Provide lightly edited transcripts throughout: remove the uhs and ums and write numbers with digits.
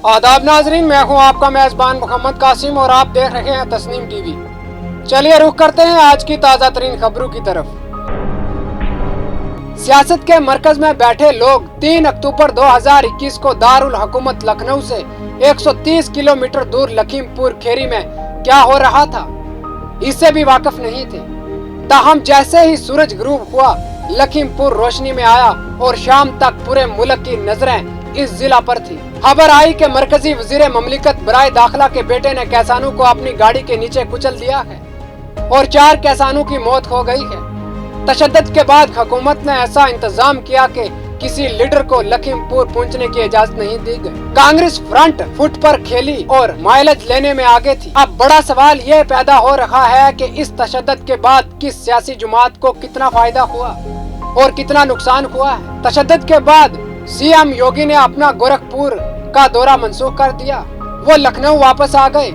आदाब नाजरीन, मैं हूं आपका मेजबान मोहम्मद कासिम और आप देख रहे हैं तस्नीम टीवी। चलिए रुख करते हैं आज की ताज़ा तरीन खबरों की तरफ। सियासत के मरकज में बैठे लोग 3 अक्टूबर 2021 को दारुल हुकूमत लखनऊ से 130 किलोमीटर दूर लखीमपुर खेरी में क्या हो रहा था इससे भी वाकिफ नहीं थे। ताहम जैसे ही सूरज गुरूब हुआ, लखीमपुर रोशनी में आया और शाम तक पूरे मुल्क की नजरें इस जिला पर थी। खबर आई कि मरकजी वजीर ममलिकत बराए दाखिला के बेटे ने किसानों को अपनी गाड़ी के नीचे कुचल दिया है और 4 किसानों की मौत हो गई है। तशद्दुद के बाद हुकूमत ने ऐसा इंतजाम किया कि किसी लीडर को लखीमपुर पहुंचने की इजाजत नहीं दी गई। कांग्रेस फ्रंट फुट पर खेली और माइलेज लेने में आगे थी। अब बड़ा सवाल ये पैदा हो रहा है कि इस तशद्दुद के बाद किस सियासी जमात को कितना फायदा हुआ और कितना नुकसान हुआ है। तशद्दुद के बाद सीएम योगी ने अपना गोरखपुर का दौरा मंसूख कर दिया। वो लखनऊ वापस आ गए।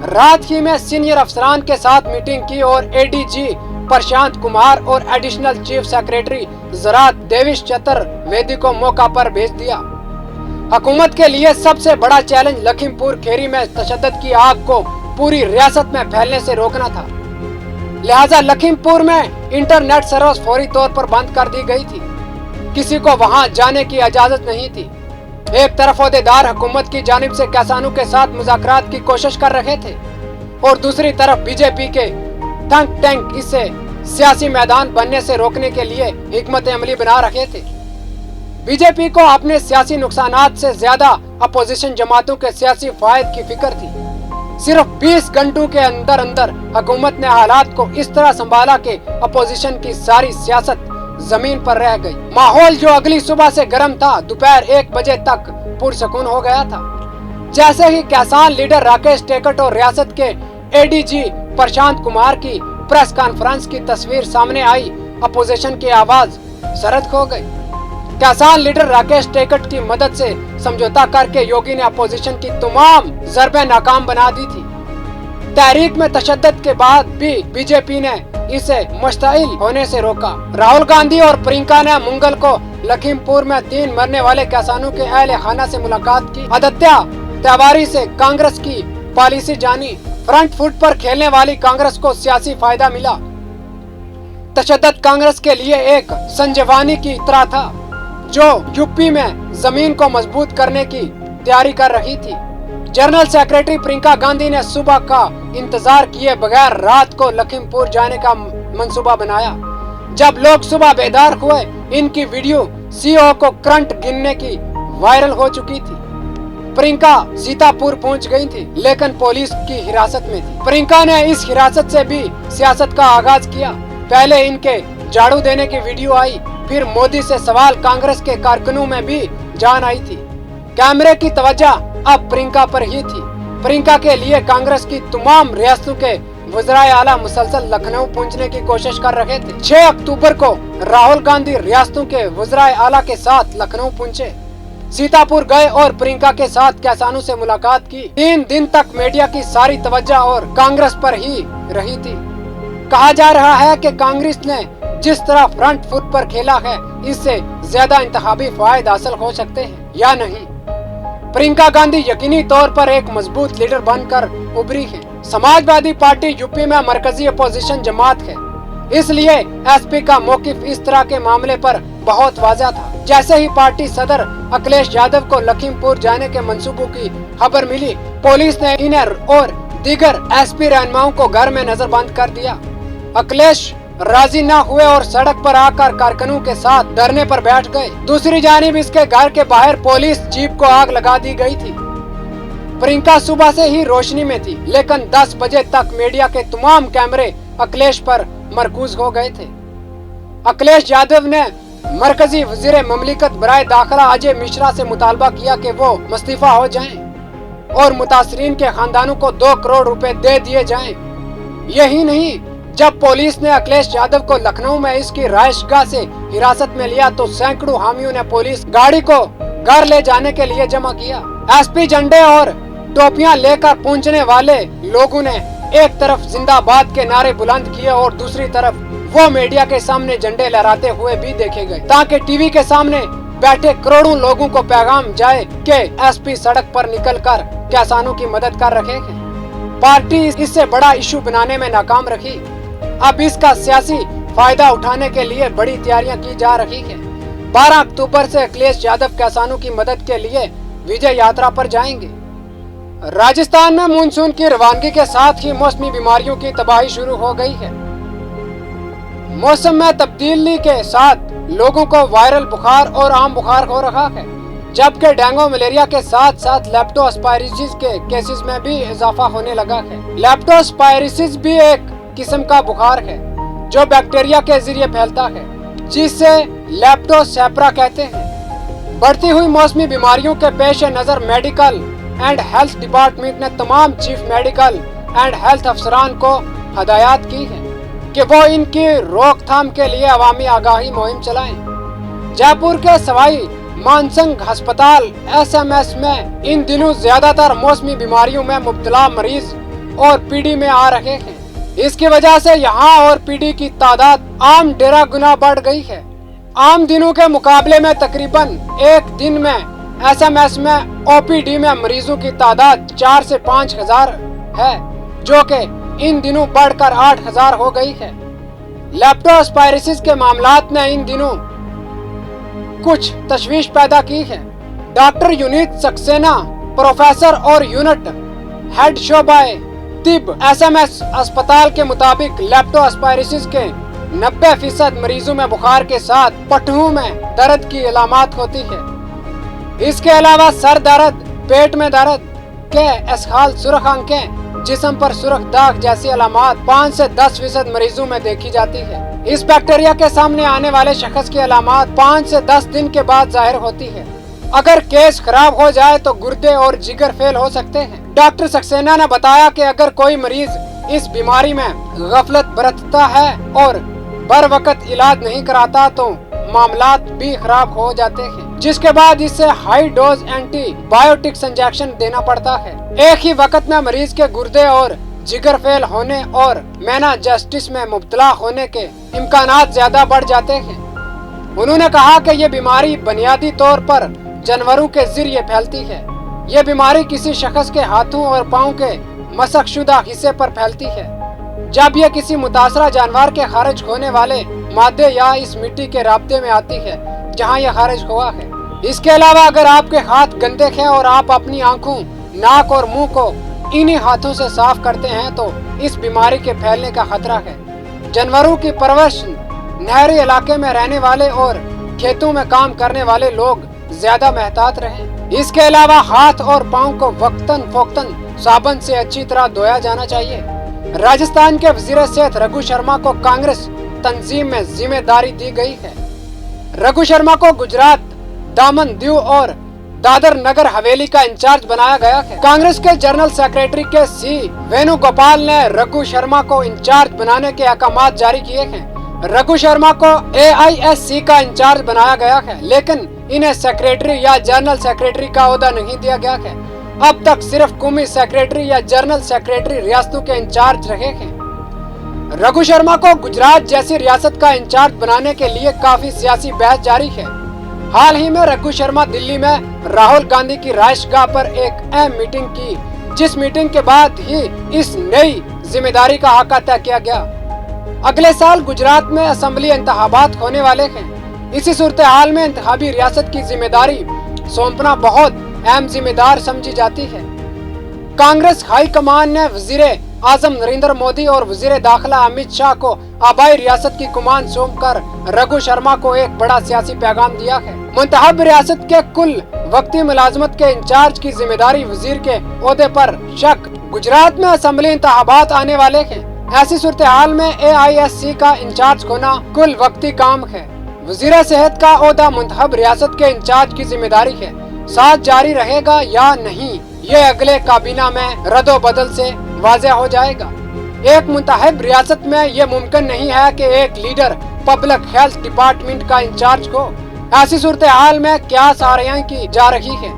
रात ही में सीनियर अफसरान के साथ मीटिंग की और एडीजी प्रशांत कुमार और एडिशनल चीफ सेक्रेटरी ज़राअत देवेश चतुर्वेदी को मौका पर भेज दिया। हुकूमत के लिए सबसे बड़ा चैलेंज लखीमपुर खेरी में तशद्दुद की आग को पूरी रियासत में फैलने से रोकना था। लिहाजा लखीमपुर में इंटरनेट सर्विस फौरी तौर पर बंद कर दी गई थी। किसी को वहां जाने की इजाजत नहीं थी। एक तरफ ओहदेदार हुकूमत की जानिब से किसानों के साथ मुज़ाकरात की कोशिश कर रहे थे और दूसरी तरफ बीजेपी के थिंक टैंक इसे सियासी मैदान बनने से रोकने के लिए हिकमत अमली बना रहे थे। बीजेपी को अपने सियासी नुकसानात से ज्यादा अपोजिशन जमातों के सियासी फायदे की फिक्र थी। सिर्फ 20 घंटों के अंदर अंदर हुकूमत ने हालात को इस तरह संभाला कि अपोजिशन की सारी सियासत जमीन पर रह गई। माहौल जो अगली सुबह से गर्म था, दोपहर 1 बजे तक पुरसकून हो गया था। जैसे ही किसान लीडर राकेश टेकट और रियासत के एडीजी प्रशांत कुमार की प्रेस कॉन्फ्रेंस की तस्वीर सामने आई, अपोजिशन की आवाज सरद हो गई। किसान लीडर राकेश टेकट की मदद से समझौता करके योगी ने अपोजिशन की तमाम जरबे नाकाम बना दी थी। तहरीक में तशद्दुद के बाद भी बीजेपी ने इसे मुश्तइल होने से रोका। राहुल गांधी और प्रियंका ने मंगल को लखीमपुर में 3 मरने वाले किसानों के अहले खाना से मुलाकात की। आदित्य तिवारी से कांग्रेस की पॉलिसी जानी। फ्रंट फुट पर खेलने वाली कांग्रेस को सियासी फायदा मिला। तशद्दुद कांग्रेस के लिए एक संजीवनी की तरह था जो यूपी में जमीन को मजबूत करने की तैयारी कर रही थी। जनरल सेक्रेटरी प्रियंका गांधी ने सुबह का इंतजार किए बगैर रात को लखीमपुर जाने का मंसूबा बनाया। जब लोग सुबह बेदार हुए, इनकी वीडियो सीओ को करंट गिनने की वायरल हो चुकी थी। प्रियंका सीतापुर पहुंच गई थी, लेकिन पुलिस की हिरासत में थी। प्रियंका ने इस हिरासत से भी सियासत का आगाज किया। पहले इनके झाड़ू देने की वीडियो आई, फिर मोदी से सवाल कांग्रेस के कारकुनों में भी जान आई थी। कैमरे की तवज्जो अब प्रियंका पर ही थी। प्रियंका के लिए कांग्रेस की तमाम रियासतों के वज़राए आला मुसलसल लखनऊ पहुंचने की कोशिश कर रहे थे। 6 अक्टूबर को राहुल गांधी रियासतों के वज़राए आला के साथ लखनऊ पहुंचे, सीतापुर गए और प्रियंका के साथ किसानों से मुलाकात की। 3 दिन तक मीडिया की सारी तवज्जो और कांग्रेस पर ही रही थी। कहा जा रहा है कि कांग्रेस ने जिस तरह फ्रंट फुट पर खेला है, इससे ज्यादा इंतखाबी फायदे हासिल हो सकते हैं या नहीं। प्रियंका गांधी यकीनी तौर पर एक मजबूत लीडर बनकर उभरी है। समाजवादी पार्टी यूपी में मरकजी अपोजिशन जमात है, इसलिए एसपी का मौकिफ इस तरह के मामले पर बहुत वाज़ेह था। जैसे ही पार्टी सदर अखिलेश यादव को लखीमपुर जाने के मंसूबों की खबर मिली, पुलिस ने इन्हें और दीगर एसपी रहनुमाओं को घर में नजरबंद कर दिया। अखिलेश राजी न हुए और सड़क पर आकर कारकुनों के साथ धरने पर बैठ गए। दूसरी जानिब इसके घर के बाहर पुलिस जीप को आग लगा दी गई थी। प्रियंका सुबह से ही रोशनी में थी, लेकिन 10 बजे तक मीडिया के तमाम कैमरे अखिलेश पर मरकूज हो गए थे। अखिलेश यादव ने मरकजी वजीर ममलिकत बराए दाखिला अजय मिश्रा से मुतालबा किया कि वो इस्तीफा हो जाएं और मुतासरीन के खानदानों को 2 करोड़ रुपए दे दिए जाएं। यही नहीं, जब पुलिस ने अखिलेश यादव को लखनऊ में इसकी राइशगाह से हिरासत में लिया तो सैकड़ों हामियों ने पुलिस गाड़ी को घर ले जाने के लिए जमा किया। एसपी झंडे और टोपियां लेकर पहुंचने वाले लोगों ने एक तरफ जिंदाबाद के नारे बुलंद किए और दूसरी तरफ वो मीडिया के सामने झंडे लहराते हुए भी देखे गए, ताकि टीवी के सामने बैठे करोड़ों लोगों को पैगाम जाए कि एसपी सड़क पर निकलकर किसानों की मदद कर रहे हैं। पार्टी इससे बड़ा इशू बनाने में नाकाम रही। अब इसका सियासी फायदा उठाने के लिए बड़ी तैयारियां की जा रही है। 12 अक्टूबर से अखिलेश यादव किसानों की मदद के लिए विजय यात्रा पर जाएंगे। राजस्थान में मानसून की रवानगी के साथ ही मौसमी बीमारियों की तबाही शुरू हो गई है। मौसम में तब्दीली के साथ लोगों को वायरल बुखार और आम बुखार हो रहा है, जबकि डेंगू मलेरिया के साथ साथ लेप्टोस्पायरोसिस के केसेस में भी इजाफा होने लगा है। लेप्टोस्पायरोसिस भी एक किस्म का बुखार है जो बैक्टीरिया के जरिए फैलता है, जिसे लेप्टोस्पिरा कहते हैं। बढ़ती हुई मौसमी बीमारियों के पेश नजर मेडिकल एंड हेल्थ डिपार्टमेंट ने तमाम चीफ मेडिकल एंड हेल्थ अफसरान को हदायत की है कि वो इनकी रोकथाम के लिए अवामी आगाही मुहिम चलाएं। जयपुर के सवाई मानसिंह अस्पताल एसएमएस में इन दिनों ज्यादातर मौसमी बीमारियों में मुब्तला मरीज और पीडी में आ रहे हैं। इसकी वजह से यहाँ और पीडी की तादाद आम 1.5 गुना बढ़ गई है। आम दिनों के मुकाबले में तकरीबन एक दिन में एसएमएस में ओपीडी में मरीजों की तादाद 4 से 5 हजार है, जो कि इन दिनों बढ़कर 8 हजार हो गई है। लेप्टोस्पायरोसिस के मामलात ने इन दिनों कुछ तशवीश पैदा की है। डॉक्टर यूनिट सक्सेना, प्रोफेसर और यूनिट हेड शोबाए तिब एसएमएस अस्पताल के मुताबिक लेप्टोस्पायरोसिस के 90% मरीजों में बुखार के साथ पट्टों में दर्द की अलामत होती है। इसके अलावा सर दर्द, पेट में दर्द के इसहाल, सुर्ख आंखें, जिस्म पर सुर्ख दाग जैसी अलामत 5 से 10% मरीजों में देखी जाती है। इस बैक्टीरिया के सामने आने वाले शख्स की अलामत 5 से 10 दिन के बाद जाहिर होती है। अगर केस खराब हो जाए तो गुर्दे और जिगर फेल हो सकते हैं। डॉक्टर सक्सेना ने बताया कि अगर कोई मरीज इस बीमारी में गफलत बरतता है और बर वक्त इलाज नहीं कराता तो मामलात भी खराब हो जाते हैं, जिसके बाद इससे हाई डोज एंटीबायोटिक्स इंजेक्शन देना पड़ता है। एक ही वक्त में मरीज के गुर्दे और जिगर फेल होने और मेनिंजाइटिस में मुब्तला होने के इम्कानात ज्यादा बढ़ जाते हैं। उन्होंने कहा कि ये बीमारी बुनियादी तौर पर जानवरों के जरिए फैलती है। ये बीमारी किसी शख्स के हाथों और पाँव के मसकशुदा हिस्से पर फैलती है जब यह किसी मुतासरा जानवर के खारिज होने वाले मादे या इस मिट्टी के राब्ते में आती है जहां यह खारिज हुआ है। इसके अलावा अगर आपके हाथ गंदे हैं और आप अपनी आंखों, नाक और मुंह को इन्हीं हाथों से साफ करते हैं तो इस बीमारी के फैलने का खतरा है। जानवरों की परवरिश नहरी इलाके में रहने वाले और खेतों में काम करने वाले लोग ज्यादा मेहतात रहें। इसके अलावा हाथ और पाँव को वक्तन फोक्तन साबुन से अच्छी तरह धोया जाना चाहिए। राजस्थान के वजीर सेहत रघु शर्मा को कांग्रेस तंजीम में जिम्मेदारी दी गई है। रघु शर्मा को गुजरात, दामन, दीव और दादर नगर हवेली का इंचार्ज बनाया गया है। कांग्रेस के जनरल सेक्रेटरी के सी वेणुगोपाल ने रघु शर्मा को इंचार्ज बनाने के अहकाम जारी किए हैं। रघु शर्मा को AISC का इंचार्ज बनाया गया है, लेकिन इन्हें सेक्रेटरी या जनरल सेक्रेटरी का ओहदा नहीं दिया गया है। अब तक सिर्फ कौमी सेक्रेटरी या जनरल सेक्रेटरी रियासतों के इंचार्ज रहे हैं। रघु शर्मा को गुजरात जैसी रियासत का इंचार्ज बनाने के लिए काफी सियासी बहस जारी है। हाल ही में रघु शर्मा दिल्ली में राहुल गांधी की राइशगाह पर एक अहम मीटिंग की, जिस मीटिंग के बाद ही इस नई जिम्मेदारी का आका तय किया गया। अगले साल गुजरात में असेंबली इंतखाबात होने वाले हैं। इसी सूरत हाल में इंतखाबी रियासत की जिम्मेदारी सौंपना बहुत अहम जिम्मेदार समझी जाती है। कांग्रेस हाई कमान ने वजीर आजम नरेंद्र मोदी और वजीर दाखिला अमित शाह को आबाई रियासत की कमान सौंपकर रघु शर्मा को एक बड़ा सियासी पैगाम दिया है। मुंतखब रियासत के कुल वक्ती मुलाजमत के इंचार्ज की जिम्मेदारी वजीर के ओहदे पर शक। गुजरात में असेंबली इंतखाबात आने वाले हैं। ऐसी सूरत हाल में AISC का इंचार्ज होना कुल वक्ती काम है। वजीर सेहत का ओहदा मुंतखब रियासत के इंचार्ज की जिम्मेदारी है। साथ जारी रहेगा या नहीं, ये अगले काबीना में रद्दो बदल से वाज़ेह हो जाएगा। एक मुंतखब रियासत में ये मुमकिन नहीं है कि एक लीडर पब्लिक हेल्थ डिपार्टमेंट का इंचार्ज हो। ऐसी सूरत हाल में क्या सारियां की जा रही है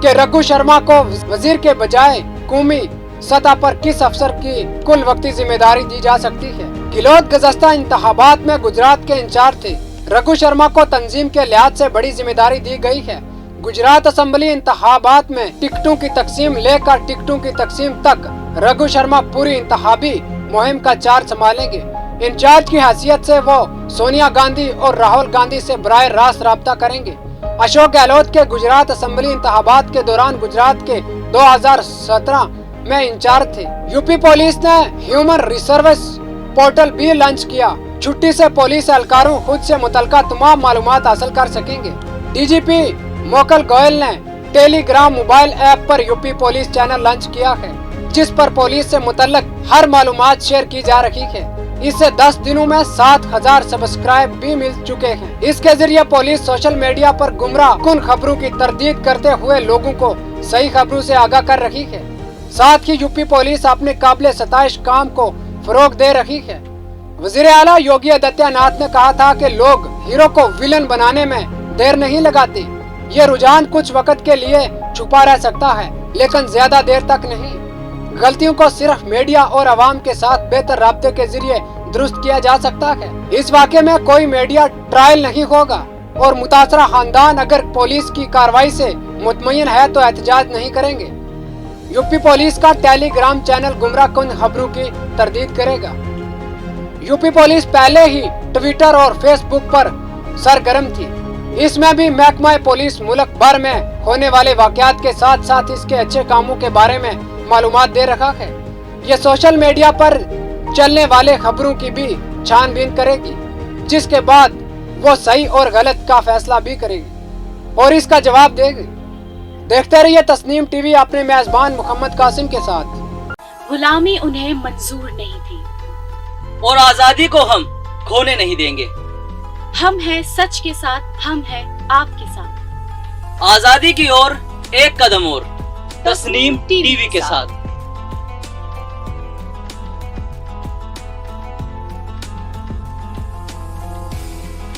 कि रघु शर्मा को वजीर के बजाय कौमी सतह पर किस अफसर की कुल वक्ती जिम्मेदारी दी जा सकती है। गिलोद गुज़श्ता इंतखाबात में गुजरात के इंचार्ज थे। रघु शर्मा को तंजीम के लिहाज से बड़ी जिम्मेदारी दी गई है। गुजरात असेंबली इंतखाबात में टिकटों की तकसीम लेकर टिकटों की तकसीम तक रघु शर्मा पूरी इंतखाबी मुहिम का चार्ज संभालेंगे। इंचार्ज की हैसियत से वो सोनिया गांधी और राहुल गांधी से बराह रास्त राब्ता करेंगे। अशोक गहलोत के गुजरात असेंबली इंतखाबात के दौरान गुजरात के 2017 में इंचार्ज थे। यूपी पुलिस ने ह्यूमन रिसोर्स पोर्टल भी लॉन्च किया। छुट्टी से पुलिस एहलकारों खुद से मुतल्लिका तमाम मालूमात हासिल कर सकेंगे। डीजीपी मोकल गोयल ने टेलीग्राम मोबाइल ऐप पर यूपी पुलिस चैनल लॉन्च किया है, जिस पर पुलिस से मुतल्लिक हर मालूमात शेयर की जा रही है। इससे 10 दिनों में 7000 सब्सक्राइब भी मिल चुके हैं। इसके जरिए पुलिस सोशल मीडिया पर गुमराह कुन खबरों की तरदीद करते हुए लोगों को सही खबरों से आगाह कर रही है। साथ ही यूपी पुलिस अपने काबिल सताइश काम को फरोग दे रही है। वजीर आला योगी आदित्यनाथ ने कहा था कि लोग हीरो को विलन बनाने में देर नहीं लगाते। ये रुझान कुछ वक्त के लिए छुपा रह सकता है, लेकिन ज्यादा देर तक नहीं। गलतियों को सिर्फ मीडिया और अवाम के साथ बेहतर राब्ते के जरिए दुरुस्त किया जा सकता है। इस वाक़े में कोई मीडिया ट्रायल नहीं होगा और मुतासरा खानदान अगर पुलिस की कार्रवाई से मुतमईन है तो एहतजाज नहीं करेंगे। यूपी पुलिस का टेलीग्राम चैनल गुमराह कुन खबरों की तरदीद करेगा। यूपी पुलिस पहले ही ट्विटर और फेसबुक पर सरगर्म थी। इसमें भी महकमा पुलिस मुल्क भर में होने वाले वाक़यात के साथ साथ इसके अच्छे कामों के बारे में मालूमात दे रखा है। ये सोशल मीडिया पर चलने वाले खबरों की भी छानबीन करेगी, जिसके बाद वो सही और गलत का फैसला भी करेगी और इसका जवाब देगी। देखते रहिए तस्नीम टीवी अपने मेजबान मोहम्मद कासिम के साथ। गुलामी उन्हें मंजूर नहीं थी और आजादी को हम खोने नहीं देंगे। हम हैं सच के साथ, हम हैं आपके साथ। आजादी की ओर एक कदम और तस्नीम टीवी के साथ।